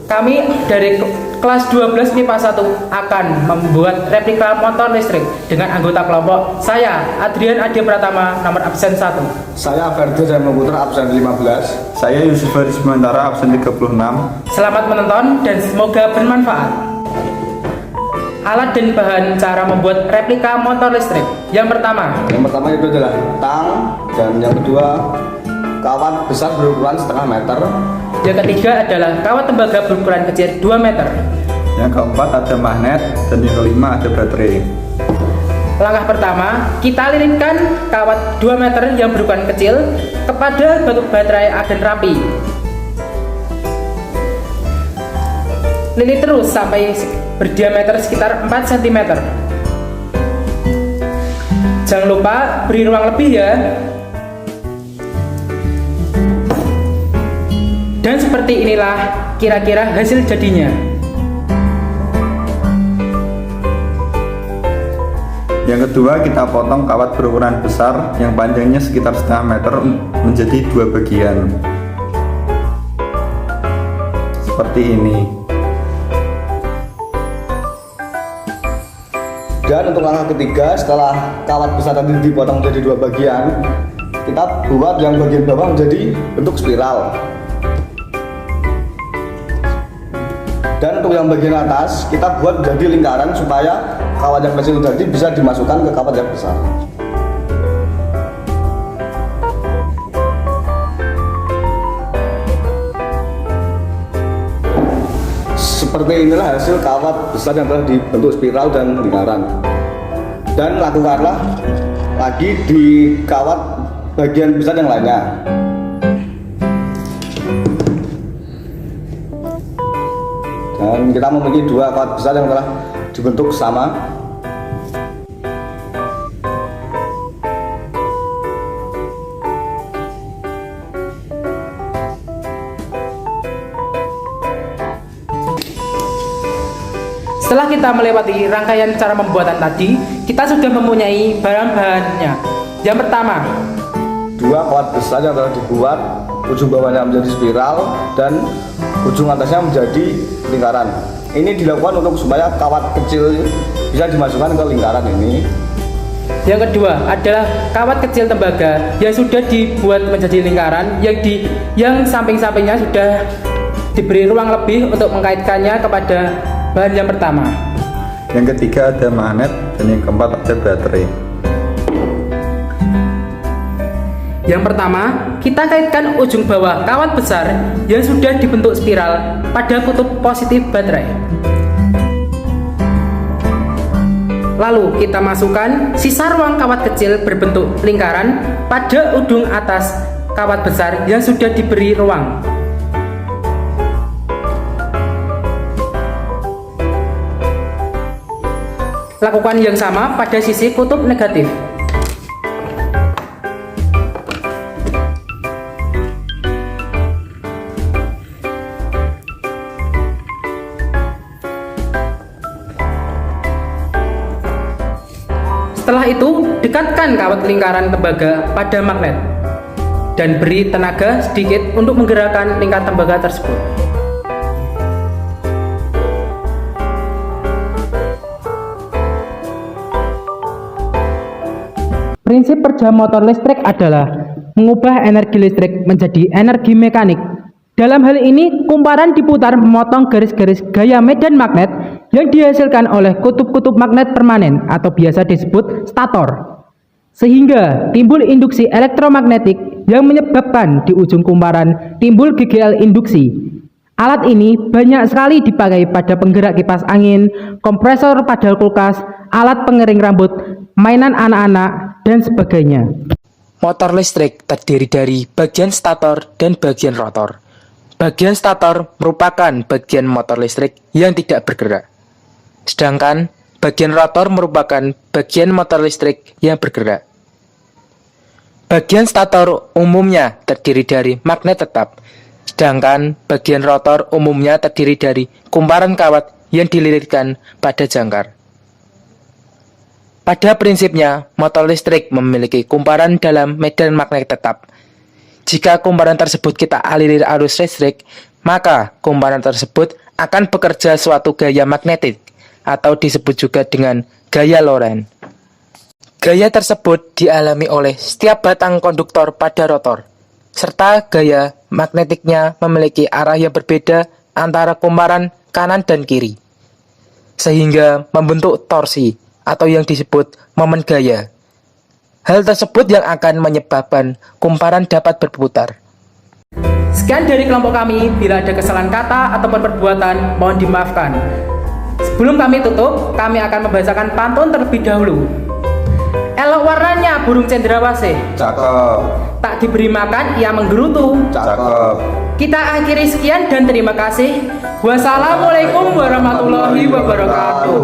Kami dari kelas 12 MIPA 1 akan membuat replika motor listrik dengan anggota kelompok saya, Adrian Adi Pratama, nomor absen 1. Saya Ferdi Dharma Putra, absen 15. Saya Yusuf Haris Mantara, absen 36. Selamat menonton dan semoga bermanfaat. Alat dan bahan cara membuat replika motor listrik. Yang pertama Itu adalah tang, dan yang kedua kawat besar berukuran setengah meter. Yang ketiga adalah kawat tembaga berukuran kecil 2 meter. Yang keempat ada magnet, dan yang kelima ada baterai. Langkah pertama, kita lilitkan kawat 2 meter yang berukuran kecil kepada batu baterai agen rapi. Lilit terus sampai berdiameter sekitar 4 cm. Jangan lupa beri ruang lebih ya. Dan seperti inilah kira-kira hasil jadinya. Yang kedua, kita potong kawat berukuran besar yang panjangnya sekitar setengah meter menjadi 2 bagian. Seperti ini. Dan untuk langkah ketiga, setelah kawat besar tadi dipotong menjadi 2 bagian, kita buat yang bagian bawah menjadi bentuk spiral. Dan untuk yang bagian atas, kita buat menjadi lingkaran supaya kawat yang kecil tadi bisa dimasukkan ke kawat yang besar. Seperti inilah hasil kawat besar yang telah dibentuk spiral dan lingkaran. Dan lakukanlah lagi di kawat bagian besar yang lainnya. Dan kita memiliki 2 kawat besar yang telah dibentuk sama. Setelah kita melewati rangkaian cara pembuatan tadi, kita sudah mempunyai bahan-bahannya. Yang pertama, 2 kawat besar yang telah dibuat, ujung bawahnya menjadi spiral dan ujung atasnya menjadi lingkaran. Ini dilakukan untuk supaya kawat kecil bisa dimasukkan ke lingkaran ini. yang kedua adalah kawat kecil tembaga yang sudah dibuat menjadi lingkaran, yang samping-sampingnya sudah diberi ruang lebih untuk mengkaitkannya kepada bahan yang pertama. Yang ketiga ada magnet, dan yang keempat ada baterai. Yang pertama, kita kaitkan ujung bawah kawat besar yang sudah dibentuk spiral pada kutub positif baterai. Lalu kita masukkan sisa ruang kawat kecil berbentuk lingkaran pada ujung atas kawat besar yang sudah diberi ruang. Lakukan yang sama pada sisi kutub negatif. Setelah itu, dekatkan kawat lingkaran tembaga pada magnet dan beri tenaga sedikit untuk menggerakkan lingkaran tembaga tersebut. Prinsip kerja motor listrik adalah mengubah energi listrik menjadi energi mekanik. Dalam hal ini, kumparan diputar memotong garis-garis gaya medan magnet yang dihasilkan oleh kutub-kutub magnet permanen atau biasa disebut stator. Sehingga timbul induksi elektromagnetik yang menyebabkan di ujung kumparan timbul GGL induksi. Alat ini banyak sekali dipakai pada penggerak kipas angin, kompresor pada kulkas, alat pengering rambut, mainan anak-anak, dan sebagainya. Motor listrik terdiri dari bagian stator dan bagian rotor. Bagian stator merupakan bagian motor listrik yang tidak bergerak. Sedangkan bagian rotor merupakan bagian motor listrik yang bergerak. Bagian stator umumnya terdiri dari magnet tetap, sedangkan bagian rotor umumnya terdiri dari kumparan kawat yang dililitkan pada jangkar. Pada prinsipnya, motor listrik memiliki kumparan dalam medan magnet tetap. Jika kumparan tersebut kita aliri arus listrik, maka kumparan tersebut akan bekerja suatu gaya magnetik atau disebut juga dengan gaya Lorentz. Gaya tersebut dialami oleh setiap batang konduktor pada rotor, serta gaya magnetiknya memiliki arah yang berbeda antara kumparan kanan dan kiri, sehingga membentuk torsi atau yang disebut momen gaya. Hal tersebut yang akan menyebabkan kumparan dapat berputar. Sekian dari kelompok kami, bila ada kesalahan kata ataupun perbuatan, mohon dimaafkan. Sebelum kami tutup, kami akan membacakan pantun terlebih dahulu. Elok warnanya burung cendrawasih, Cakep. tak diberi makan ia menggerutu. Cakep. Kita akhiri sekian dan terima kasih. Wassalamualaikum warahmatullahi wabarakatuh.